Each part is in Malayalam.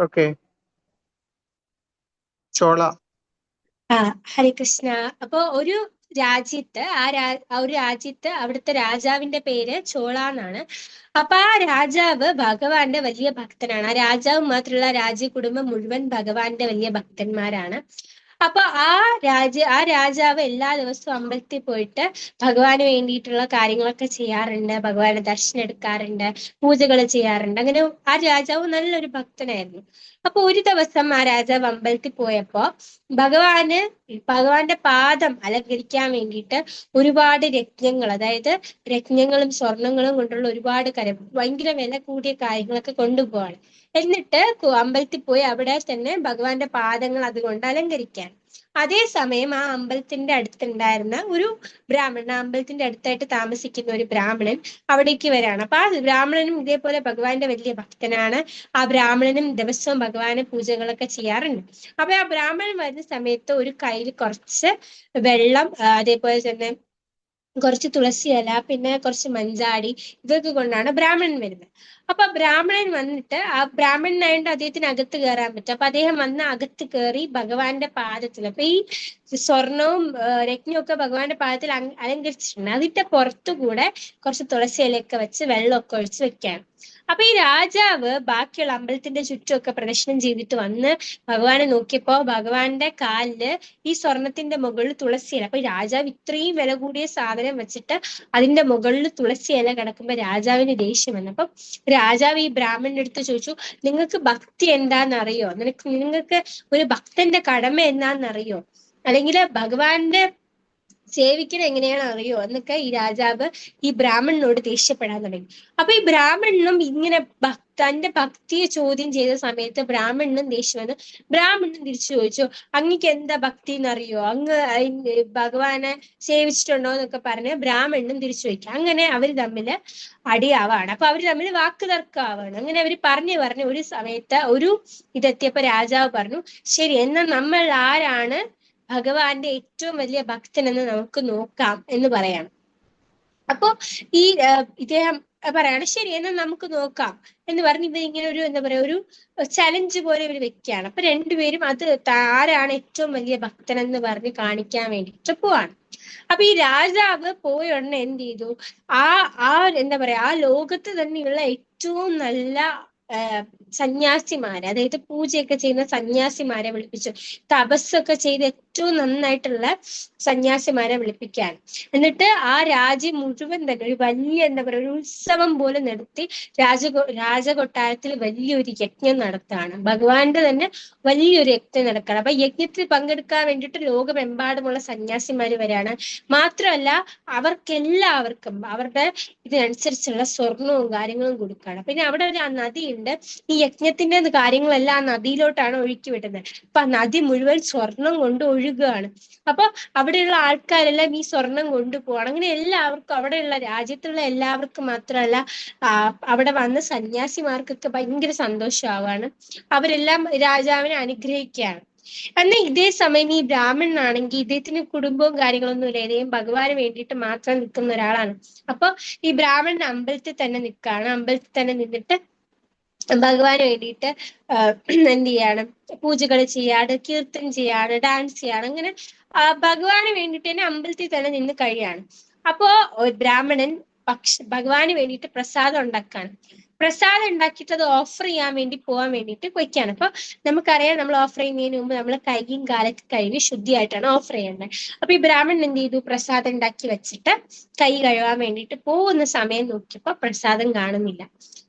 ഓക്കെ. ചോള. ആ ഹരികൃഷ്ണ. അപ്പൊ ഒരു രാജ്യത്ത് ആ ഒരു രാജ്യത്ത് അവിടുത്തെ രാജാവിന്റെ പേര് ചോള എന്നാണ്. അപ്പൊ ആ രാജാവ് ഭഗവാന്റെ വലിയ ഭക്തനാണ്. ആ രാജാവ് മാത്രമല്ല, രാജ്യ കുടുംബം മുഴുവൻ ഭഗവാന്റെ വലിയ ഭക്തന്മാരാണ്. അപ്പൊ ആ രാജാവ് എല്ലാ ദിവസവും അമ്പലത്തിൽ പോയിട്ട് ഭഗവാന് വേണ്ടിയിട്ടുള്ള കാര്യങ്ങളൊക്കെ ചെയ്യാറുണ്ട്. ഭഗവാന്റെ ദർശനം എടുക്കാറുണ്ട്, പൂജകൾ ചെയ്യാറുണ്ട്. അങ്ങനെ ആ രാജാവ് നല്ലൊരു ഭക്തനായിരുന്നു. അപ്പൊ ഒരു ദിവസം ആ രാജാവ് അമ്പലത്തിൽ പോയപ്പോ ഭഗവാന് ഭഗവാന്റെ പാദം അലങ്കരിക്കാൻ വേണ്ടിയിട്ട് ഒരുപാട് രത്നങ്ങൾ, അതായത് രത്നങ്ങളും സ്വർണങ്ങളും കൊണ്ടുള്ള ഒരുപാട് കാര്യം, ഭയങ്കര വില കൂടിയ കാര്യങ്ങളൊക്കെ കൊണ്ടുപോവാണ്. എന്നിട്ട് അമ്പലത്തിൽ പോയി അവിടെ തന്നെ ഭഗവാന്റെ പാദങ്ങൾ അതുകൊണ്ട് അലങ്കരിക്കാൻ. അതേസമയം ആ അമ്പലത്തിന്റെ അടുത്തുണ്ടായിരുന്ന ഒരു ബ്രാഹ്മണൻ, ആ അമ്പലത്തിന്റെ അടുത്തായിട്ട് താമസിക്കുന്ന ഒരു ബ്രാഹ്മണൻ അവിടേക്ക് വരാണ്. അപ്പൊ ആ ബ്രാഹ്മണനും ഇതേപോലെ ഭഗവാന്റെ വലിയ ഭക്തനാണ്. ആ ബ്രാഹ്മണനും ദിവസവും ഭഗവാന് പൂജകളൊക്കെ ചെയ്യാറുണ്ട്. അപ്പൊ ആ ബ്രാഹ്മണൻ വരുന്ന സമയത്ത് ഒരു കയ്യിൽ കുറച്ച് വെള്ളം, അതേപോലെ തന്നെ കുറച്ച് തുളസി ഇല, പിന്നെ കുറച്ച് മഞ്ചാടി, ഇതൊക്കെ കൊണ്ടാണ് ബ്രാഹ്മണൻ വരുന്നത്. അപ്പൊ ബ്രാഹ്മണൻ വന്നിട്ട്, ആ ബ്രാഹ്മണനായതുകൊണ്ട് അദ്ദേഹത്തിന് അകത്ത് കയറാൻ പറ്റും. അപ്പൊ അദ്ദേഹം വന്ന് അകത്ത് കയറി ഭഗവാന്റെ പാദത്തിൽ, അപ്പൊ ഈ സ്വർണവും രത്നവും ഒക്കെ ഭഗവാന്റെ പാദത്തിൽ അലങ്കരിച്ചിട്ടുണ്ട്. അതിന്റെ പുറത്തുകൂടെ കുറച്ച് തുളസി ഇലയൊക്കെ വെച്ച് വെള്ളമൊക്കെ ഒഴിച്ച് വെക്കുകയാണ്. അപ്പൊ ഈ രാജാവ് ബാക്കിയുള്ള അമ്പലത്തിന്റെ ചുറ്റുമൊക്കെ പ്രദക്ഷിണം ചെയ്തിട്ട് വന്ന് ഭഗവാനെ നോക്കിയപ്പോ ഭഗവാന്റെ കാലില് ഈ സ്വർണത്തിന്റെ മുകളിൽ തുളസി ഇല. അപ്പൊ രാജാവ് ഇത്രയും വില കൂടിയ സാധനം വെച്ചിട്ട് അതിന്റെ മുകളിൽ തുളസി ഇല കിടക്കുമ്പോ രാജാവിന് ദേഷ്യം വന്നു. അപ്പൊ രാജാവ് ഈ ബ്രാഹ്മണന്റെ അടുത്ത് ചോദിച്ചു, നിങ്ങൾക്ക് ഭക്തി എന്താണെന്നറിയോ? നിങ്ങൾക്ക് ഒരു ഭക്തന്റെ കടമ എന്താണെന്നറിയോ? അല്ലെങ്കിൽ ഭഗവാന്റെ സേവിക്കുന്നത് എങ്ങനെയാണെന്ന് അറിയോ എന്നൊക്കെ ഈ രാജാവ് ഈ ബ്രാഹ്മണനോട് ദേഷ്യപ്പെടാൻ തുടങ്ങി. അപ്പൊ ഈ ബ്രാഹ്മണനും ഇങ്ങനെ തന്റെ ഭക്തിയെ ചോദ്യം ചെയ്ത സമയത്ത് ബ്രാഹ്മണനും ദേഷ്യം വന്ന് ബ്രാഹ്മണനും തിരിച്ചു ചോദിച്ചു, അങ്ങക്ക് എന്താ ഭക്തി എന്നറിയോ? അങ്ങ് ഭഗവാനെ സേവിച്ചിട്ടുണ്ടോ എന്നൊക്കെ പറഞ്ഞ് ബ്രാഹ്മണനും തിരിച്ചു ചോദിക്കുക. അങ്ങനെ അവര് തമ്മില് അടിയാവാണ്. അപ്പൊ അവര് തമ്മിൽ വാക്ക് തർക്കമാവാണ്. അങ്ങനെ അവര് പറഞ്ഞു ഒരു സമയത്ത് ഒരു ഇതെത്തിയപ്പോ രാജാവ് പറഞ്ഞു, ശരി, എന്നാൽ നമ്മൾ ആരാണ് ഭഗവാന്റെ ഏറ്റവും വലിയ ഭക്തൻ എന്ന് നമുക്ക് നോക്കാം എന്ന് പറയാണ്. അപ്പൊ ഈ ഇദ്ദേഹം പറയാണ്, ശരി, എന്നാൽ നമുക്ക് നോക്കാം എന്ന് പറഞ്ഞ് ഇങ്ങനെ ഒരു എന്താ പറയാ, ഒരു ചലഞ്ച് പോലെ ഇവർ വെക്കുകയാണ്. അപ്പൊ രണ്ടുപേരും അത് ആരാണ് ഏറ്റവും വലിയ ഭക്തൻ എന്ന് പറഞ്ഞ് കാണിക്കാൻ വേണ്ടിയിട്ട് പോവാണ്. അപ്പൊ ഈ രാജാവ് പോയ ഉടനെ എന്ത് ചെയ്തു, ആ ആ എന്താ പറയാ, ആ ലോകത്ത് തന്നെയുള്ള ഏറ്റവും നല്ല സന്യാസിമാരെ, അതായത് പൂജയൊക്കെ ചെയ്യുന്ന സന്യാസിമാരെ വിളിപ്പിച്ചു. തപസ്സൊക്കെ ചെയ്ത് ഏറ്റവും നന്നായിട്ടുള്ള സന്യാസിമാരെ വിളിപ്പിക്കാൻ. എന്നിട്ട് ആ രാജ്യം മുഴുവൻ തന്നെ ഒരു വലിയ എന്താ പറയുക, ഒരു ഉത്സവം പോലെ നടത്തി രാജകൊട്ടാരത്തിൽ വലിയൊരു യജ്ഞം നടത്താണ്. ഭഗവാന്റെ തന്നെ വലിയൊരു യജ്ഞം നടക്കുകയാണ്. അപ്പൊ യജ്ഞത്തിൽ പങ്കെടുക്കാൻ വേണ്ടിയിട്ട് ലോകമെമ്പാടുമുള്ള സന്യാസിമാര് വരാണ്. മാത്രമല്ല, അവർക്കെല്ലാവർക്കും അവരുടെ ഇതിനനുസരിച്ചുള്ള സ്വർണവും കാര്യങ്ങളും കൊടുക്കുകയാണ്. പിന്നെ അവിടെ ഒരു നദിയുണ്ട്. ഈ യജ്ഞത്തിന്റെ കാര്യങ്ങളെല്ലാം ആ നദിയിലോട്ടാണ് ഒഴുക്കി വിടുന്നത്. അപ്പൊ ആ നദി മുഴുവൻ സ്വർണം കൊണ്ട് ഒഴുകുകയാണ്. അപ്പൊ അവിടെയുള്ള ആൾക്കാരെല്ലാം ഈ സ്വർണം കൊണ്ടുപോവാണ്. അങ്ങനെ എല്ലാവർക്കും, അവിടെയുള്ള രാജ്യത്തുള്ള എല്ലാവർക്കും മാത്രമല്ല, അവിടെ വന്ന സന്യാസിമാർക്കൊക്കെ ഭയങ്കര സന്തോഷമാവാണ്. അവരെല്ലാം രാജാവിനെ അനുഗ്രഹിക്കുകയാണ്. എന്നാൽ ഇതേ സമയം ഈ ബ്രാഹ്മണനാണെങ്കിൽ ഇദ്ദേഹത്തിന് കുടുംബവും കാര്യങ്ങളൊന്നും ഇല്ല. ഇദ്ദേഹം ഭഗവാന് വേണ്ടിയിട്ട് മാത്രം നിൽക്കുന്ന ഒരാളാണ്. അപ്പൊ ഈ ബ്രാഹ്മണൻ അമ്പലത്തിൽ തന്നെ നിൽക്കുകയാണ്. അമ്പലത്തിൽ തന്നെ നിന്നിട്ട് ഭഗവാന് വേണ്ടിയിട്ട് എന്ത് ചെയ്യാണ്, പൂജകൾ ചെയ്യാണ്, കീർത്തനം ചെയ്യാണ്, ഡാൻസ് ചെയ്യാണ്. അങ്ങനെ ഭഗവാന് വേണ്ടിയിട്ട് തന്നെ അമ്പലത്തിൽ തന്നെ നിന്ന് കഴിയാണ്. അപ്പോ ഒരു ബ്രാഹ്മണൻ ഭഗവാന് വേണ്ടിയിട്ട് പ്രസാദം ഉണ്ടാക്കാണ്. പ്രസാദം ഉണ്ടാക്കിയിട്ട് അത് ഓഫർ ചെയ്യാൻ വേണ്ടി പോകാൻ വേണ്ടിയിട്ട് വെക്കാണ്. അപ്പൊ നമുക്കറിയാം, നമ്മൾ ഓഫർ ചെയ്യുന്നതിന് മുമ്പ് നമ്മൾ കൈയും കാലൊക്കെ കഴുകി ശുദ്ധിയായിട്ടാണ് ഓഫർ ചെയ്യേണ്ടത്. അപ്പൊ ഈ ബ്രാഹ്മണൻ എന്ത് ചെയ്തു, പ്രസാദം ഉണ്ടാക്കി വെച്ചിട്ട് കൈ കഴുകാൻ വേണ്ടിയിട്ട് പോകുന്ന സമയം നോക്കിയപ്പോ പ്രസാദം കാണുന്നില്ല.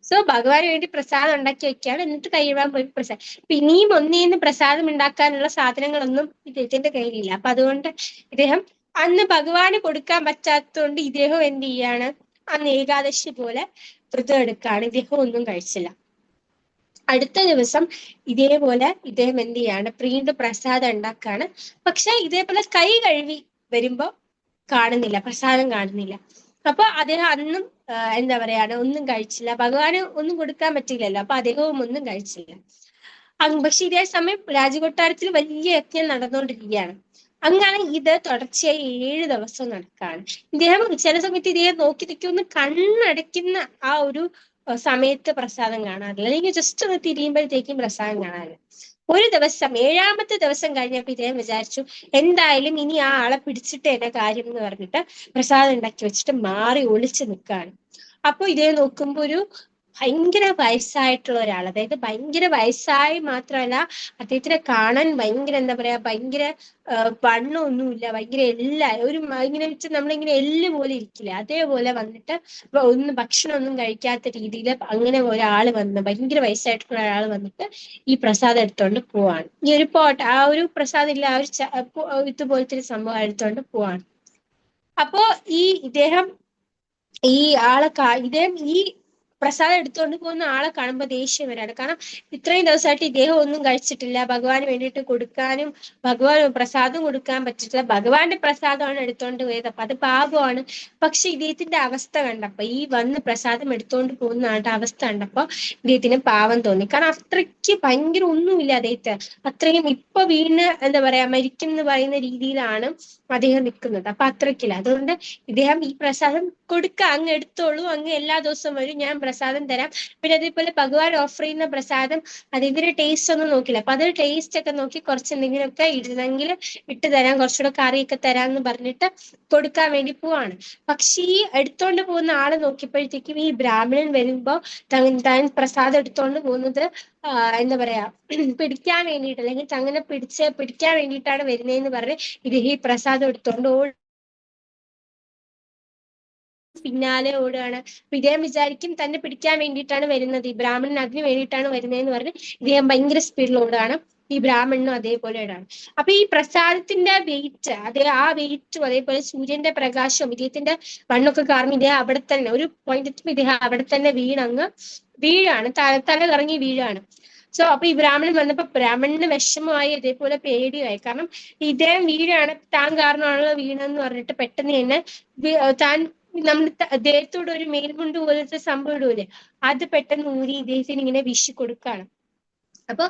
സോ ഭഗവാന് വേണ്ടി പ്രസാദം ഉണ്ടാക്കി വെക്കുകയാണ്. എന്നിട്ട് കൈയിടാൻ പോയി പ്രസാദം. പിന്നെയും ഒന്നേന്ന് പ്രസാദം ഉണ്ടാക്കാനുള്ള സാധനങ്ങളൊന്നും ഇദ്ദേഹത്തിന്റെ കയ്യിലില്ല. അപ്പൊ അതുകൊണ്ട് ഇദ്ദേഹം അന്ന് ഭഗവാന് കൊടുക്കാൻ പറ്റാത്തതുകൊണ്ട് ഇദ്ദേഹം എന്ത് ചെയ്യാണ്, അന്ന് ഏകാദശി പോലെ വ്രതം എടുക്കാണ്. ഇദ്ദേഹം ഒന്നും കഴിച്ചില്ല. അടുത്ത ദിവസം ഇതേപോലെ ഇദ്ദേഹം എന്ത് ചെയ്യാണ്, വീണ്ടും പ്രസാദം ഉണ്ടാക്കാണ്. പക്ഷെ ഇതേപോലെ കൈ കഴുകി വരുമ്പോ കാണുന്നില്ല, പ്രസാദം കാണുന്നില്ല. അപ്പൊ അദ്ദേഹം അന്നും എന്താ പറയാണ്, ഒന്നും കഴിച്ചില്ല. ഭഗവാന് ഒന്നും കൊടുക്കാൻ പറ്റില്ലല്ലോ, അപ്പൊ അദ്ദേഹവും ഒന്നും കഴിച്ചില്ല. പക്ഷെ ഇതേ സമയം രാജകൊട്ടാരത്തിൽ വലിയ യജ്ഞം നടന്നുകൊണ്ടിരിക്കുകയാണ്. അങ്ങനെ ഇത് തുടർച്ചയായി 7 ദിവസം നടക്കുകയാണ്. ഇദ്ദേഹം ചില സമയത്ത് ഇദ്ദേഹം നോക്കി നിൽക്കുന്ന കണ്ണടയ്ക്കുന്ന ആ ഒരു സമയത്ത് പ്രസാദം കാണാറില്ല, അല്ലെങ്കിൽ ജസ്റ്റ് ഒന്ന് തിരിയുമ്പോഴത്തേക്കും പ്രസാദം കാണാറില്ല. ഒരു ദിവസം 7ാമത്തെ ദിവസം കഴിഞ്ഞപ്പോൾ ഇദ്ദേഹം വിചാരിച്ചു എന്തായാലും ഇനി ആ ആളെ പിടിച്ചിട്ട് എന്നെ കാര്യം എന്ന് പറഞ്ഞിട്ട് പ്രസാദം ഉണ്ടാക്കി വെച്ചിട്ട് മാറി ഒളിച്ചു നിൽക്കുകയാണ്. അപ്പൊ ഇദ്ദേഹം നോക്കുമ്പോ ഒരു ഭയങ്കര വയസ്സായിട്ടുള്ള ഒരാൾ, അതായത് ഭയങ്കര വയസ്സായി മാത്രമല്ല അദ്ദേഹത്തിനെ കാണാൻ ഭയങ്കര എന്താ പറയാ ഭയങ്കര വണ്ണമൊന്നുമില്ല, ഭയങ്കര ഒരു ഇങ്ങനെ വെച്ച് നമ്മളിങ്ങനെ എല്ല് പോലെ ഇരിക്കില്ല അതേപോലെ വന്നിട്ട് ഭക്ഷണം ഒന്നും കഴിക്കാത്ത രീതിയിൽ അങ്ങനെ ഒരാൾ വന്ന് ഭയങ്കര വയസ്സായിട്ടുള്ള ഒരാൾ വന്നിട്ട് ഈ പ്രസാദം എടുത്തോണ്ട് പോവാണ്. ഈ ഒരു ആ ഒരു പ്രസാദം ഇല്ല, ആ ഒരു ഇതുപോലത്തെ ഒരു സംഭവം എടുത്തോണ്ട് പോവാണ്. അപ്പോ ഇദ്ദേഹം ഈ ഇദ്ദേഹം ഈ പ്രസാദം എടുത്തുകൊണ്ട് പോകുന്ന ആളെ കാണുമ്പോൾ ദേഷ്യം വരാണ്. കാരണം ഇത്രയും ദിവസമായിട്ട് ഇദ്ദേഹം ഒന്നും കഴിച്ചിട്ടില്ല, ഭഗവാന് വേണ്ടിയിട്ട് കൊടുക്കാനും ഭഗവാൻ പ്രസാദം കൊടുക്കാൻ പറ്റിട്ടില്ല, ഭഗവാന്റെ പ്രസാദമാണ് എടുത്തോണ്ട് പോയത്, അപ്പൊ അത് പാപമാണ്. പക്ഷെ ഇദ്ദേഹത്തിന്റെ അവസ്ഥ കണ്ടപ്പോ, ഈ വന്ന് പ്രസാദം എടുത്തോണ്ട് പോകുന്ന ആളുടെ അവസ്ഥ കണ്ടപ്പോ ഇദ്ദേഹത്തിന് പാവം തോന്നി. കാരണം അത്രയ്ക്ക് ഭയങ്കര ഒന്നുമില്ല അദ്ദേഹത്തെ, അത്രയും ഇപ്പൊ വീണ് എന്താ പറയാ മരിക്കും എന്ന് പറയുന്ന രീതിയിലാണ് അദ്ദേഹം നിൽക്കുന്നത്. അപ്പൊ അത്രയ്ക്കില്ല. അതുകൊണ്ട് ഇദ്ദേഹം ഈ പ്രസാദം അങ്ങ് എടുത്തോളൂ, അങ്ങ് എല്ലാ ദിവസവും വരും, ഞാൻ പ്രസാദം തരാം. പിന്നെ അതേപോലെ ഭഗവാൻ ഓഫർ ചെയ്യുന്ന പ്രസാദം അതിന്റെ ടേസ്റ്റ് ഒന്നും നോക്കില്ല, അപ്പൊ അത് ടേസ്റ്റ് ഒക്കെ നോക്കി കുറച്ച് എന്തെങ്കിലുമൊക്കെ ഇടുന്നെങ്കിൽ ഇട്ട് തരാം, കുറച്ചുകൂടെ കറിയൊക്കെ തരാമെന്ന് പറഞ്ഞിട്ട് കൊടുക്കാൻ വേണ്ടി പോവാണ്. പക്ഷെ ഈ എടുത്തോണ്ട് പോകുന്ന ആളെ നോക്കിയപ്പോഴത്തേക്കും ഈ ബ്രാഹ്മണൻ വരുമ്പോ താൻ പ്രസാദം എടുത്തോണ്ട് പോകുന്നത് എന്താ പറയാ പിടിക്കാൻ വേണ്ടിയിട്ട്, അല്ലെങ്കിൽ അങ്ങനെ പിടിക്കാൻ വേണ്ടിയിട്ടാണ് വരുന്നതെന്ന് പറഞ്ഞ് ഇത് ഈ പ്രസാദം എടുത്തോണ്ട് പിന്നാലെ ഓടുകയാണ്. ഇദ്ദേഹം വിചാരിക്കും തന്നെ പിടിക്കാൻ വേണ്ടിയിട്ടാണ് വരുന്നത്, ഈ ബ്രാഹ്മണൻ അതിന് വേണ്ടിയിട്ടാണ് വരുന്നതെന്ന് പറഞ്ഞ് ഇദ്ദേഹം ഭയങ്കര സ്പീഡിൽ ഓടുകയാണ്. ഈ ബ്രാഹ്മണനും അതേപോലെ ഇടാണ്. അപ്പൊ ഈ പ്രസാദത്തിന്റെ വെയിറ്റ്, ആ വെയിറ്റും അതേപോലെ സൂര്യന്റെ പ്രകാശവും ഇദ്ദേഹത്തിന്റെ മണ്ണൊക്കെ കാരണം ഇദ്ദേഹം അവിടെ തന്നെ ഒരു പോയിന്റ് എത്തുമ്പോൾ ഇദ്ദേഹം അവിടെ തന്നെ വീഴാണ്, തല കറങ്ങി വീഴാണ്. സോ അപ്പൊ ഈ ബ്രാഹ്മണൻ വന്നപ്പോ ബ്രാഹ്മണന് വിഷമമായി, അതേപോലെ പേടിയായി. കാരണം ഇദ്ദേഹം വീഴാണ്, താൻ കാരണമാണല്ലോ വീണെന്ന് പറഞ്ഞിട്ട് പെട്ടെന്ന് തന്നെ താൻ നമ്മൾ അദ്ദേഹത്തോട് ഒരു മേൽമുണ്ട് പോലത്തെ സംഭവം ഇടൂലേ, അത് പെട്ടെന്ന് ഊരി ഇദ്ദേഹത്തിന് ഇങ്ങനെ വീശി കൊടുക്കുകയാണ്. അപ്പൊ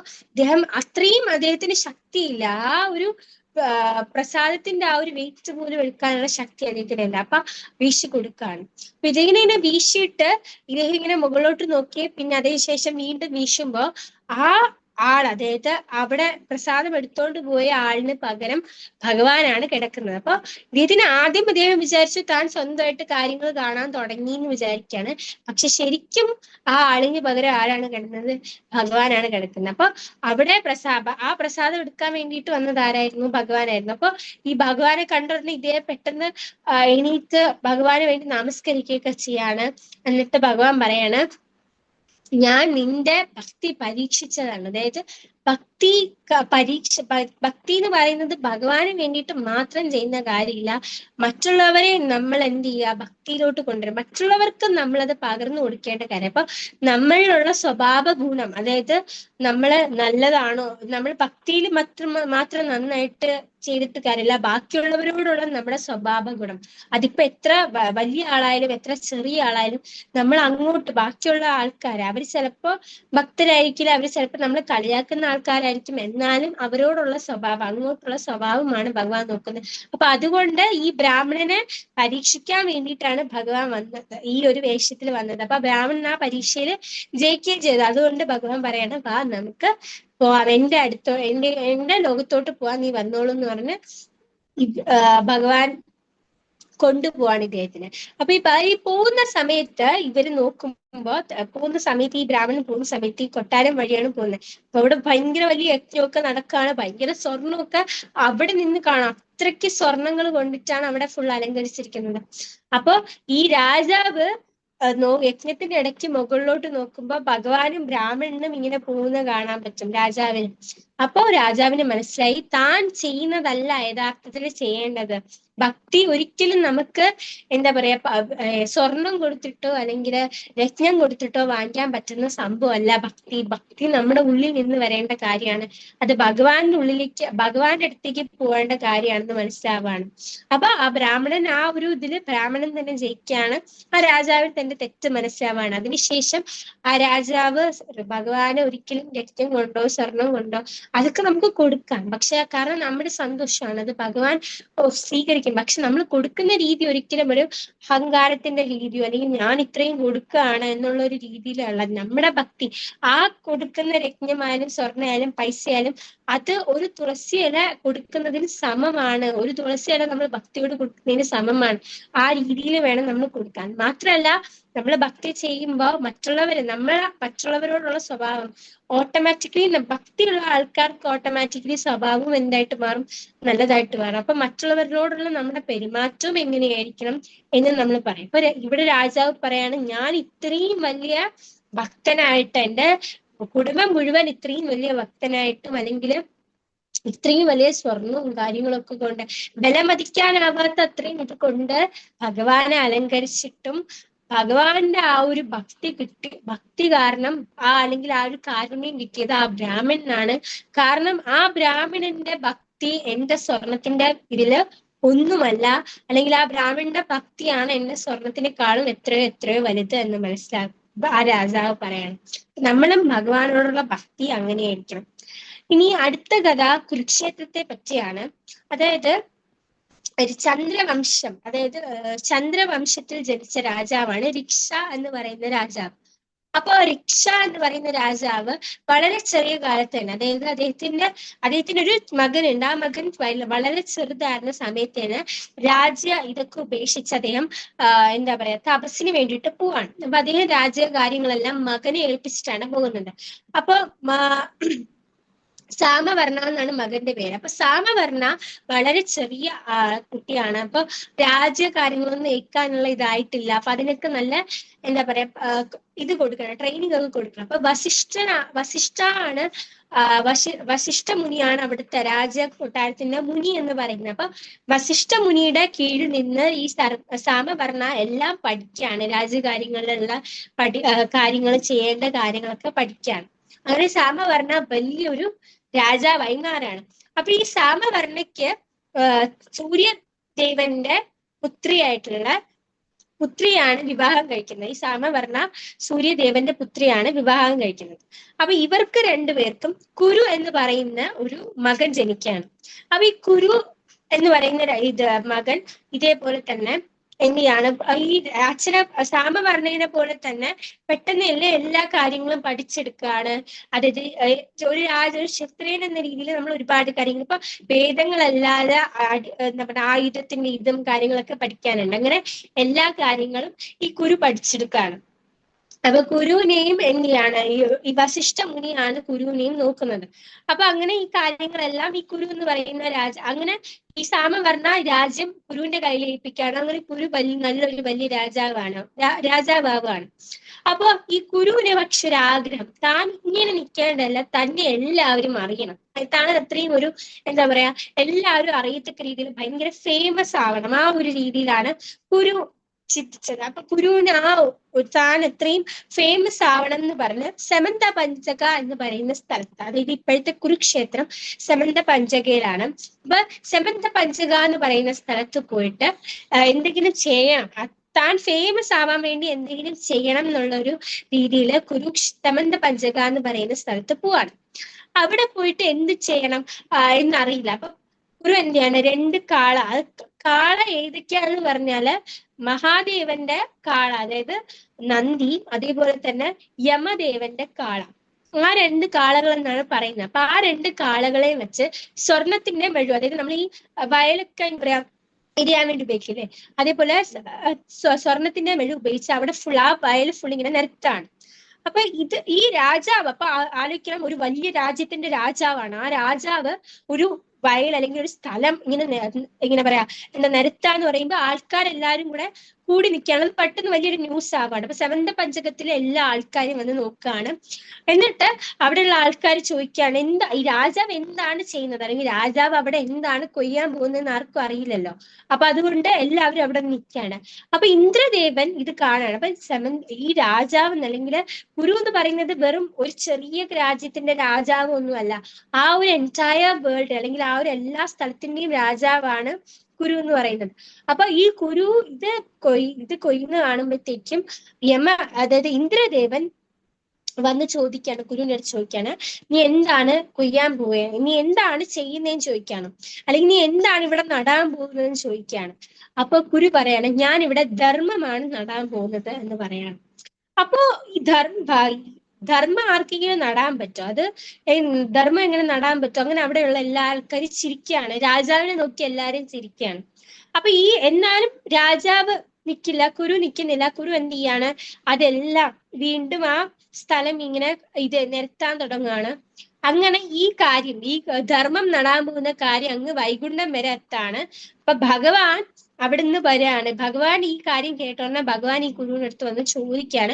അത്രയും അദ്ദേഹത്തിന് ശക്തിയില്ല, ആ ഒരു പ്രസാദത്തിന്റെ ആ ഒരു വെയിറ്റ് പോലും എടുക്കാനുള്ള ശക്തി അദ്ദേഹത്തിനില്ല. അപ്പൊ വീശി കൊടുക്കുകയാണ്. അപ്പൊ ഇതിങ്ങനെ വീശിയിട്ട് ഇദ്ദേഹം ഇങ്ങനെ മുകളിലോട്ട് നോക്കി, പിന്നെ അതിനുശേഷം വീണ്ടും വീശുമ്പോ ആ അതായത് അവിടെ പ്രസാദം എടുത്തോണ്ട് പോയ ആളിന് പകരം ഭഗവാനാണ് കിടക്കുന്നത്. അപ്പൊ ആദ്യം അദ്ദേഹം വിചാരിച്ചു താൻ സ്വന്തമായിട്ട് കാര്യങ്ങൾ കാണാൻ തുടങ്ങി എന്ന് വിചാരിക്കാണ്. പക്ഷെ ശരിക്കും ആ ആളിന് പകരം ആരാണ് കിടന്നത്? ഭഗവാനാണ് കിടക്കുന്നത്. അപ്പൊ അവിടെ ആ പ്രസാദം എടുക്കാൻ വേണ്ടിയിട്ട് വന്നത് ആരായിരുന്നു? ഭഗവാനായിരുന്നു. അപ്പൊ ഈ ഭഗവാനെ കണ്ടുടനെ ഇദ്ദേഹം പെട്ടെന്ന് എണീറ്റ് ഭഗവാന് വേണ്ടി നമസ്കരിക്കുകയൊക്കെ ചെയ്യാണ്. എന്നിട്ട് ഭഗവാൻ പറയാണ്, ഞാൻ നിന്റെ ഭക്തി പരീക്ഷിച്ചതാണ്. അതായത് ഭക്തി എന്ന് പറയുന്നത് ഭഗവാന് വേണ്ടിയിട്ട് മാത്രം ചെയ്യുന്ന കാര്യമില്ല, മറ്റുള്ളവരെ നമ്മൾ എന്ത് ചെയ്യുക, ഭക്തിയിലോട്ട് കൊണ്ടുവരും, മറ്റുള്ളവർക്കും നമ്മളത് പകർന്നു കൊടുക്കേണ്ട കാര്യം. അപ്പൊ നമ്മളിലുള്ള സ്വഭാവ ഗുണം, അതായത് നമ്മള് നല്ലതാണോ, നമ്മൾ ഭക്തിയിൽ മാത്രം നന്നായിട്ട് ചെയ്തിട്ട് കാര്യമില്ല, ബാക്കിയുള്ളവരോടുള്ള നമ്മുടെ സ്വഭാവ ഗുണം, അതിപ്പോ എത്ര വലിയ ആളായാലും എത്ര ചെറിയ ആളായാലും നമ്മൾ അങ്ങോട്ട് ബാക്കിയുള്ള ആൾക്കാർ, അവർ ചിലപ്പോ ഭക്തരായിരിക്കില്ല, അവർ ചിലപ്പോൾ നമ്മൾ കളിയാക്കുന്ന ആൾക്കാരായിരിക്കും, എന്നാലും അവരോടുള്ള സ്വഭാവം, അങ്ങോട്ടുള്ള സ്വഭാവമാണ് ഭഗവാൻ നോക്കുന്നത്. അപ്പൊ അതുകൊണ്ട് ഈ ബ്രാഹ്മണനെ പരീക്ഷിക്കാൻ വേണ്ടിയിട്ടാണ് ഭഗവാൻ വന്നത്, ഈ ഒരു വേഷത്തിൽ വന്നത്. അപ്പൊ ബ്രാഹ്മണൻ ആ പരീക്ഷയിൽ ജയിക്കുകയും ചെയ്തു. അതുകൊണ്ട് ഭഗവാൻ പറയണം, വാ നമുക്ക് പോവാം, എന്റെ ലോകത്തോട്ട് പോവാൻ നീ വന്നോളൂ എന്ന് പറഞ്ഞ് ഭഗവാൻ കൊണ്ടുപോവാണ് ഇദ്ദേഹത്തിന്. അപ്പൊ ഈ പോകുന്ന സമയത്ത് ഇവര് പോകുന്ന സമയത്ത്, ഈ ബ്രാഹ്മണൻ പോകുന്ന സമയത്ത് ഈ കൊട്ടാരം വഴിയാണ് പോകുന്നത്. അപ്പൊ അവിടെ ഭയങ്കര വലിയ യജ്ഞമൊക്കെ നടക്കുകയാണ്, ഭയങ്കര സ്വർണ്ണമൊക്കെ അവിടെ നിന്ന് കാണാം, അത്രയ്ക്ക് സ്വർണ്ണങ്ങൾ കൊണ്ടിട്ടാണ് അവിടെ ഫുൾ അലങ്കരിച്ചിരിക്കുന്നത്. അപ്പൊ ഈ രാജാവ് യജ്ഞത്തിന്റെ ഇടയ്ക്ക് മുകളിലോട്ട് നോക്കുമ്പോ ഭഗവാനും ബ്രാഹ്മണനും ഇങ്ങനെ പോകുന്ന കാണാൻ പറ്റും രാജാവിന്. അപ്പോ രാജാവിന് മനസ്സിലായി താൻ ചെയ്യുന്നതല്ല യഥാർത്ഥത്തിൽ ചെയ്യേണ്ടത്. ഭക്തി ഒരിക്കലും നമുക്ക് എന്താ പറയാ സ്വർണം കൊടുത്തിട്ടോ അല്ലെങ്കിൽ രത്നം കൊടുത്തിട്ടോ വാങ്ങിക്കാൻ പറ്റുന്ന സംഭവമല്ല ഭക്തി നമ്മുടെ ഉള്ളിൽ നിന്ന് വരേണ്ട കാര്യമാണ്. അത് ഭഗവാന്റെ അടുത്തേക്ക് പോകേണ്ട കാര്യമാണെന്ന് മനസ്സിലാവാണ്. അപ്പൊ ആ ബ്രാഹ്മണൻ ആ ഒരു ബ്രാഹ്മണൻ തന്നെ ജയിക്കുകയാണ്. ആ രാജാവിന് തന്റെ തെറ്റ് മനസ്സിലാവാണ്. അതിനുശേഷം ആ രാജാവ് ഭഗവാനെ ഒരിക്കലും രക്തം കൊണ്ടോ സ്വർണം കൊണ്ടോ അതൊക്കെ നമുക്ക് കൊടുക്കാം. പക്ഷെ കാരണം നമ്മുടെ സന്തോഷമാണ് അത് ഭഗവാൻ സ്വീകരിക്കും. പക്ഷെ നമ്മൾ കൊടുക്കുന്ന രീതി ഒരിക്കലും ഒരു അഹങ്കാരത്തിന്റെ രീതിയോ അല്ലെങ്കിൽ ഞാൻ ഇത്രയും കൊടുക്കുകയാണ് എന്നുള്ള ഒരു രീതിയിലുള്ള നമ്മുടെ ഭക്തി. ആ കൊടുക്കുന്ന രത്നമായാലും സ്വർണ്ണയായാലും പൈസയായാലും അത് ഒരു തുളസി ഇല കൊടുക്കുന്നതിന് സമമാണ്. ഒരു തുളസി ഇല നമ്മൾ ഭക്തിയോട് കൊടുക്കുന്നതിന് സമമാണ്. ആ രീതിയിൽ വേണം നമ്മൾ കൊടുക്കാൻ. മാത്രമല്ല നമ്മൾ ഭക്തി ചെയ്യുമ്പോൾ മറ്റുള്ളവരോടുള്ള സ്വഭാവം ഓട്ടോമാറ്റിക്കലി, ഭക്തിയുള്ള ആൾക്കാർക്ക് ഓട്ടോമാറ്റിക്കലി സ്വഭാവം എന്തായിട്ട് മാറും? നല്ലതായിട്ട് മാറും. അപ്പൊ മറ്റുള്ളവരോടുള്ള നമ്മുടെ പെരുമാറ്റവും എങ്ങനെയായിരിക്കണം എന്ന് നമ്മൾ പറയും. ഇപ്പൊ ഇവിടെ രാജാവ് പറയാണ്, ഞാൻ ഇത്രയും വലിയ ഭക്തനായിട്ട്, എന്റെ കുടുംബം മുഴുവൻ ഇത്രയും വലിയ ഭക്തനായിട്ടും അല്ലെങ്കിൽ ഇത്രയും വലിയ സ്വർണവും കാര്യങ്ങളൊക്കെ കൊണ്ട് വിലമതിക്കാനാവാത്ത അത്രയും ഇത് കൊണ്ട് ഭഗവാനെ അലങ്കരിച്ചിട്ടും ഭഗവാന്റെ ആ ഒരു ഭക്തി കാരണം അല്ലെങ്കിൽ ആ ഒരു കാരുണ്യം കിട്ടിയത് ആ ബ്രാഹ്മണനാണ്. കാരണം ആ ബ്രാഹ്മണന്റെ ഭക്തി എന്റെ സ്വർണത്തിന്റെ ഇതില് ഒന്നുമല്ല, അല്ലെങ്കിൽ ആ ബ്രാഹ്മണന്റെ ഭക്തിയാണ് എന്റെ സ്വർണത്തിനേക്കാളും എത്രയോ എത്രയോ വലുത് എന്ന് മനസ്സിലാക്കും ആ രാജാവ് പറയണം. നമ്മളും ഭഗവാനോടുള്ള ഭക്തി അങ്ങനെയായിരിക്കണം. ഇനി അടുത്ത കഥ കുരുക്ഷേത്രത്തെ പറ്റിയാണ്. അതായത് ഒരു ചന്ദ്രവംശം, അതായത് ചന്ദ്രവംശത്തിൽ ജനിച്ച രാജാവാണ് റിക്ഷ എന്ന് പറയുന്ന രാജാവ്. അപ്പൊ റിക്ഷ എന്ന് പറയുന്ന രാജാവ് വളരെ ചെറിയ കാലത്ത് തന്നെ, അതായത് അദ്ദേഹത്തിന് ഒരു മകനുണ്ട്. ആ മകൻ വളരെ ചെറുതായിരുന്ന സമയത്ത് തന്നെ ഇതൊക്കെ ഉപേക്ഷിച്ച് അദ്ദേഹം എന്താ പറയാ തപസ്സിന് വേണ്ടിയിട്ട് പോവാണ്. അപ്പൊ അദ്ദേഹം കാര്യങ്ങളെല്ലാം മകനെ ഏൽപ്പിച്ചിട്ടാണ് പോകുന്നത്. അപ്പൊ സാമവർണ എന്നാണ് മകന്റെ പേര്. അപ്പൊ സാമവർണ വളരെ ചെറിയ കുട്ടിയാണ്. അപ്പൊ കാര്യങ്ങളൊന്നും ഏൽക്കാനുള്ള ഇതായിട്ടില്ല. അപ്പൊ അതിനൊക്കെ നല്ല എന്താ പറയാ ഇത് കൊടുക്കണം, ട്രെയിനിങ് ഒക്കെ കൊടുക്കണം. അപ്പൊ വസിഷ്ഠാണ് വസിഷ്ഠ മുനിയാണ് അവിടുത്തെ കൊട്ടാരത്തിന്റെ മുനി എന്ന് പറയുന്നത്. അപ്പൊ വസിഷ്ഠ മുനിയുടെ കീഴിൽ നിന്ന് ഈ സാമവർണ എല്ലാം പഠിക്കുകയാണ്. രാജ്യകാര്യങ്ങളിലുള്ള കാര്യങ്ങൾ ചെയ്യേണ്ട കാര്യങ്ങളൊക്കെ പഠിക്കുകയാണ്. അങ്ങനെ സാമവർണ വലിയൊരു രാജാവായി മാറാണ്. അപ്പൊ ഈ സാമവർണയ്ക്ക് സൂര്യദേവന്റെ പുത്രിയാണ് വിവാഹം കഴിക്കുന്നത്. ഈ സാമവർണ സൂര്യദേവന്റെ പുത്രിയാണ് വിവാഹം കഴിക്കുന്നത്. അപ്പൊ ഇവർക്ക് രണ്ടുപേർക്കും കുരു എന്ന് പറയുന്ന ഒരു മകൻ ജനിക്കുകയാണ്. അപ്പൊ ഈ കുരു എന്ന് പറയുന്ന മകൻ ഇതേപോലെ തന്നെ എങ്ങനെയാണ് ഈ അച്ഛനെ സാമവർണ്ണനെ പോലെ തന്നെ പെട്ടെന്ന് എല്ലാ കാര്യങ്ങളും പഠിച്ചെടുക്കുകയാണ്. അതായത് ഒരു ക്ഷത്രിയൻ എന്ന രീതിയിൽ നമ്മൾ ഒരുപാട് കാര്യങ്ങൾ, ഇപ്പൊ വേദങ്ങളല്ലാതെ നമ്മുടെ ആയുധത്തിന്റെ ഇതും കാര്യങ്ങളൊക്കെ പഠിക്കാനുണ്ട്. അങ്ങനെ എല്ലാ കാര്യങ്ങളും ഈ കുരു പഠിച്ചെടുക്കുകയാണ്. അപ്പൊ കുരുവിനെയും എന്തിയാണ് ഈ വസിഷ്ഠ മുനിയാണ് കുരുവിനെയും നോക്കുന്നത്. അപ്പൊ അങ്ങനെ ഈ കാര്യങ്ങളെല്ലാം ഈ കുരു എന്ന് പറയുന്ന അങ്ങനെ ഈ സാമവർണ രാജ്യം കുരുവിന്റെ കയ്യിൽ ഏൽപ്പിക്കുകയാണ്. അങ്ങനെ കുരു നല്ലൊരു വലിയ രാജാവാണ്. അപ്പൊ ഈ കുരുവിനെ പക്ഷെ ഒരു ആഗ്രഹം, താൻ ഇങ്ങനെ നിൽക്കേണ്ടല്ല, തന്നെ എല്ലാവരും അറിയണം, താൻ അത്രയും ഒരു എന്താ പറയാ എല്ലാവരും അറിയത്തക്ക രീതിയിൽ ഭയങ്കര ഫേമസ് ആവണം. ആ ഒരു രീതിയിലാണ് കുരു ചിന്തിച്ചത്. അപ്പൊ കുരുവിന് താൻ എത്രയും ഫേമസ് ആവണം എന്ന് പറഞ്ഞ് സമന്ത പഞ്ചക എന്ന് പറയുന്ന സ്ഥലത്ത്, അതായത് ഇപ്പോഴത്തെ കുരുക്ഷേത്രം സമന്ത പഞ്ചകയിലാണ്. അപ്പൊ സമന്ത പഞ്ചക എന്ന് പറയുന്ന സ്ഥലത്ത് പോയിട്ട് എന്തെങ്കിലും ചെയ്യണം, താൻ ഫേമസ് ആവാൻ വേണ്ടി എന്തെങ്കിലും ചെയ്യണം എന്നുള്ള ഒരു രീതിയിൽ സമന്ത പഞ്ചക എന്ന് പറയുന്ന സ്ഥലത്ത് പോവാണ്. അവിടെ പോയിട്ട് എന്ത് ചെയ്യണം എന്നറിയില്ല. അപ്പൊ കുരു എന്തെയാണ്, 2 കാള ഏതൊക്കെയാണെന്ന് പറഞ്ഞാല് മഹാദേവന്റെ കാള, അതായത് നന്ദി, അതേപോലെ തന്നെ യമദേവന്റെ കാള, ആ 2 കാളകൾ എന്നാണ് പറയുന്നത്. അപ്പൊ ആ 2 കാളകളെ വെച്ച് സ്വർണത്തിന്റെ മെഴു, അതായത് നമ്മൾ ഈ വയലൊക്കെ എന്താ പറയാ എരിയാൻ വേണ്ടി ഉപയോഗിക്കില്ലേ, അതേപോലെ സ്വർണത്തിന്റെ മെഴു ഉപയോഗിച്ച് അവിടെ ആ വയൽ ഫുൾ ഇങ്ങനെ നിരത്താണ്. അപ്പൊ ഈ രാജാവ്, അപ്പൊ ആലോചിക്കണം, ഒരു വലിയ രാജ്യത്തിന്റെ രാജാവാണ്. ആ രാജാവ് ഒരു വയൽ അല്ലെങ്കിൽ ഒരു സ്ഥലം ഇങ്ങനെ പറയാ നിരത്താന്ന് പറയുമ്പോൾ ആൾക്കാരെല്ലാരും കൂടെ കൂടി നിൽക്കുകയാണ്. അത് പെട്ടെന്ന് വലിയൊരു ന്യൂസ് ആവാണ്. അപ്പൊ സമന്ത പഞ്ചകത്തിലെ എല്ലാ ആൾക്കാരും വന്ന് നോക്കുകയാണ്. എന്നിട്ട് അവിടെയുള്ള ആൾക്കാർ ചോദിക്കുകയാണ്, ഈ രാജാവ് എന്താണ് ചെയ്യുന്നത്, അല്ലെങ്കിൽ രാജാവ് അവിടെ എന്താണ് കൊയ്യാൻ പോകുന്നതെന്ന് ആർക്കും അറിയില്ലല്ലോ. അപ്പൊ അതുകൊണ്ട് എല്ലാവരും അവിടെ നിൽക്കുകയാണ്. അപ്പൊ ഇന്ദ്രദേവൻ ഇത് കാണാണ്. അപ്പൊ ഈ രാജാവ് അല്ലെങ്കിൽ കുരു എന്ന് പറയുന്നത് വെറും ഒരു ചെറിയ രാജ്യത്തിന്റെ രാജാവ് ഒന്നുമല്ല, ആ ഒരു എൻറ്റയർ വേൾഡ് അല്ലെങ്കിൽ ആ ഒരു എല്ലാ സ്ഥലത്തിന്റെയും രാജാവാണ് കുരു എന്ന് പറയുന്നത്. അപ്പൊ ഈ കുരു ഇത് കൊയ്യുന്ന കാണുമ്പോഴത്തേക്കും അതായത് ഇന്ദ്രദേവൻ വന്ന് ചോദിക്കാണ്, ഗുരുവിന്റെ അടുത്ത് ചോദിക്കാണ്, നീ എന്താണ് കൊയ്യാൻ പോവേ, നീ എന്താണ് ചെയ്യുന്നതെന്ന് ചോദിക്കാണ്, അല്ലെങ്കിൽ നീ എന്താണ് ഇവിടെ നടാൻ പോകുന്നതെന്ന് ചോദിക്കാണ്. അപ്പൊ ഗുരു പറയാണ്, ഞാൻ ഇവിടെ ധർമ്മമാണ് നടാൻ പോകുന്നത് എന്ന് പറയാണ്. അപ്പോ ഈ ധർമ്മം ആർക്കെങ്കിലും നടാൻ പറ്റുമോ? അത് ധർമ്മം എങ്ങനെ നടാൻ പറ്റും? അങ്ങനെ അവിടെയുള്ള എല്ലാ ആൾക്കാരും ചിരിക്കുകയാണ്, രാജാവിനെ നോക്കി എല്ലാരും ചിരിക്കുകയാണ്. അപ്പൊ എന്നാലും രാജാവ് നിക്കില്ല, കുരു നിക്കുന്നില്ല. കുരു എന്ത് ചെയ്യാണ്, അതെല്ലാം വീണ്ടും ആ സ്ഥലം ഇങ്ങനെ നിരത്താൻ തുടങ്ങുകയാണ്. അങ്ങനെ ഈ കാര്യം, ഈ ധർമ്മം നടാൻ പോകുന്ന കാര്യം അങ്ങ് വൈകുണ്ഠം വരെ എത്താണ്. അപ്പൊ ഭഗവാൻ അവിടുന്ന് വരാണ്. ഭഗവാൻ ഈ കാര്യം കേട്ടോണ്ട് ഭഗവാൻ ഈ ഗുരുവിന്റെ അടുത്ത് വന്ന് ചോദിക്കാണ്,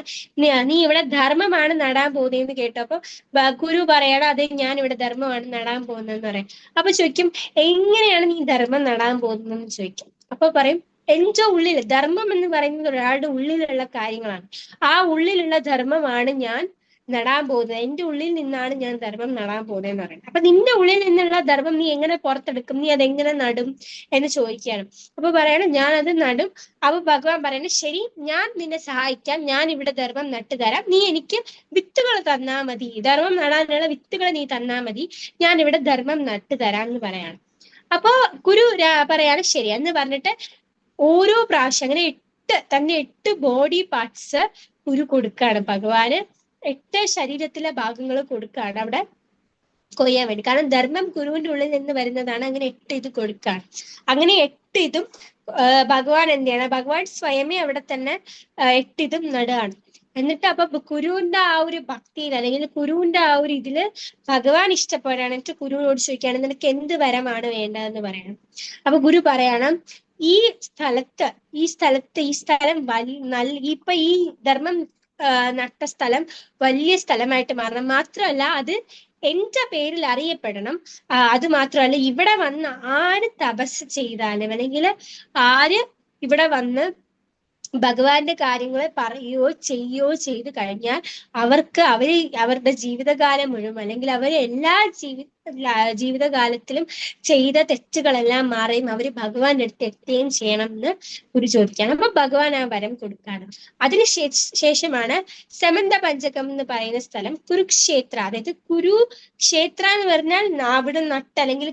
നീ ഇവിടെ ധർമ്മമാണ് നടാൻ പോകുന്നതെന്ന് കേട്ടപ്പോ ഗുരു പറയണം, അതെ ഞാൻ ഇവിടെ ധർമ്മമാണ് നടാൻ പോകുന്നതെന്ന് പറയാം. അപ്പൊ ചോദിക്കും, എങ്ങനെയാണ് നീ ധർമ്മം നടാൻ പോകുന്നതെന്ന് ചോദിക്കും. അപ്പൊ പറയും, എന്റെ ഉള്ളിൽ ധർമ്മം എന്ന് പറയുന്നത് ഒരാളുടെ ഉള്ളിലുള്ള കാര്യങ്ങളാണ്. ആ ഉള്ളിലുള്ള ധർമ്മമാണ് ഞാൻ നടാൻ പോകുന്നത്. എന്റെ ഉള്ളിൽ നിന്നാണ് ഞാൻ ധർമ്മം നടാൻ പോകുന്നതെന്ന് പറയുന്നത്. അപ്പൊ നിന്റെ ഉള്ളിൽ നിന്നുള്ള ധർമ്മം നീ എങ്ങനെ പുറത്തെടുക്കും, നീ അതെങ്ങനെ നടും എന്ന് ചോദിക്കുകയാണ്. അപ്പൊ പറയണം, ഞാൻ അത് നടും. അപ്പൊ ഭഗവാൻ പറയണം, ശരി, ഞാൻ നിന്നെ സഹായിക്കാം, ഞാൻ ഇവിടെ ധർമ്മം നട്ടു തരാം, നീ എനിക്ക് വിത്തുകൾ തന്നാ മതി, ധർമ്മം നടാനുള്ള വിത്തുകൾ നീ തന്നാ മതി, ഞാൻ ഇവിടെ ധർമ്മം നട്ടു തരാം എന്ന് പറയാണ്. അപ്പൊ ഗുരു പറയാണ് ശരി എന്ന് പറഞ്ഞിട്ട് ഓരോ പ്രാവശ്യം അങ്ങനെ തന്നെ 8 ബോഡി പാർട്സ് ഗുരു കൊടുക്കാണ് ഭഗവാന്. 8 ശരീരത്തിലെ ഭാഗങ്ങൾ കൊടുക്കാണ് അവിടെ കൊയ്യാൻ വേണ്ടി. കാരണം ധർമ്മം ഗുരുവിന്റെ ഉള്ളിൽ നിന്ന് വരുന്നതാണ്. അങ്ങനെ 8 ഇത് കൊടുക്കാണ്. അങ്ങനെ 8 ഇതും ഭഗവാൻ എന്ത് ചെയ്യണം, ഭഗവാൻ സ്വയമേ അവിടെ തന്നെ 8 ഇതും നടുകയാണ്. എന്നിട്ട് അപ്പൊ ഗുരുവിന്റെ ആ ഒരു ഭക്തിയിൽ, അല്ലെങ്കിൽ ഗുരുവിന്റെ ആ ഒരു ഇതില് ഭഗവാൻ ഇഷ്ടപ്പെടാണ്. എന്നിട്ട് ഗുരുവിനോട് ചോദിക്കുകയാണ്, നിനക്ക് എന്ത് വരമാണ് വേണ്ടതെന്ന് പറയണം. അപ്പൊ ഗുരു പറയണം, ഈ സ്ഥലം ഇപ്പൊ ഈ ധർമ്മം നട്ട സ്ഥലം വലിയ സ്ഥലമായിട്ട് മാറണം. മാത്രമല്ല അത് എന്റെ പേരിൽ അറിയപ്പെടണം. അത് മാത്രമല്ല ഇവിടെ വന്ന് ആര് തപസ് ചെയ്താലും, അല്ലെങ്കിൽ ആര് ഇവിടെ വന്ന് ഭഗവാന്റെ കാര്യങ്ങളെ പറയുകയോ ചെയ്യുകയോ ചെയ്തു കഴിഞ്ഞാൽ അവരുടെ ജീവിതകാലം മുഴുവൻ, അല്ലെങ്കിൽ എല്ലാ ജീവിതകാലത്തിലും ചെയ്ത തെറ്റുകളെല്ലാം മാറുകയും അവര് ഭഗവാന്റെ അടുത്ത് എത്തുകയും ചെയ്യണം എന്ന് ഗുരു ചോദിക്കുകയാണ്. അപ്പൊ ഭഗവാൻ ആ വരം കൊടുക്കാണ്. അതിന് ശേഷമാണ് സമന്ത പഞ്ചകം എന്ന് പറയുന്ന സ്ഥലം കുരുക്ഷേത്ര, അതായത് കുരുക്ഷേത്ര എന്ന് പറഞ്ഞാൽ അവിടെ നട്ട്, അല്ലെങ്കിൽ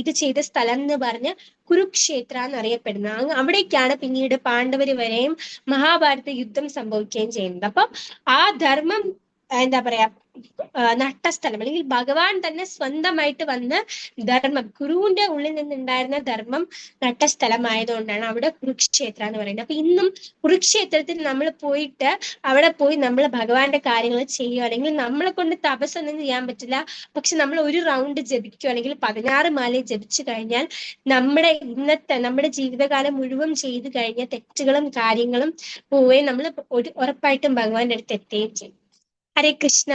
ഇത് ചെയ്ത സ്ഥലം എന്ന് പറഞ്ഞ കുരുക്ഷേത്ര എന്നറിയപ്പെടുന്നത്. അവിടേക്കാണ് പിന്നീട് പാണ്ഡവര് വരെയും മഹാഭാരത യുദ്ധം സംഭവിക്കുകയും ചെയ്യുന്നത്. അപ്പം ആ ധർമ്മം എന്താ പറയാ നട്ട സ്ഥലം, അല്ലെങ്കിൽ ഭഗവാൻ തന്നെ സ്വന്തമായിട്ട് വന്ന് ഗുരുവിന്റെ ഉള്ളിൽ നിന്നുണ്ടായിരുന്ന ധർമ്മം നട്ട സ്ഥലമായതുകൊണ്ടാണ് അവിടെ കുരുക്ഷേത്ര എന്ന് പറയുന്നത്. അപ്പൊ ഇന്നും കുരുക്ഷേത്രത്തിൽ നമ്മൾ പോയിട്ട് അവിടെ പോയി നമ്മൾ ഭഗവാന്റെ കാര്യങ്ങൾ ചെയ്യുക, അല്ലെങ്കിൽ നമ്മളെ കൊണ്ട് തപസ്സൊന്നും ചെയ്യാൻ പറ്റില്ല, പക്ഷെ നമ്മൾ ഒരു റൗണ്ട് ജപിക്കുക, അല്ലെങ്കിൽ 16 മാല ജപിച്ചു കഴിഞ്ഞാൽ നമ്മുടെ ജീവിതകാലം മുഴുവൻ ചെയ്തു കഴിഞ്ഞ തെറ്റുകളും കാര്യങ്ങളും പോവുകയും നമ്മൾ ഉറപ്പായിട്ടും ഭഗവാന്റെ അടുത്ത് എത്തുകയും ചെയ്യും. ഹരേ കൃഷ്ണ.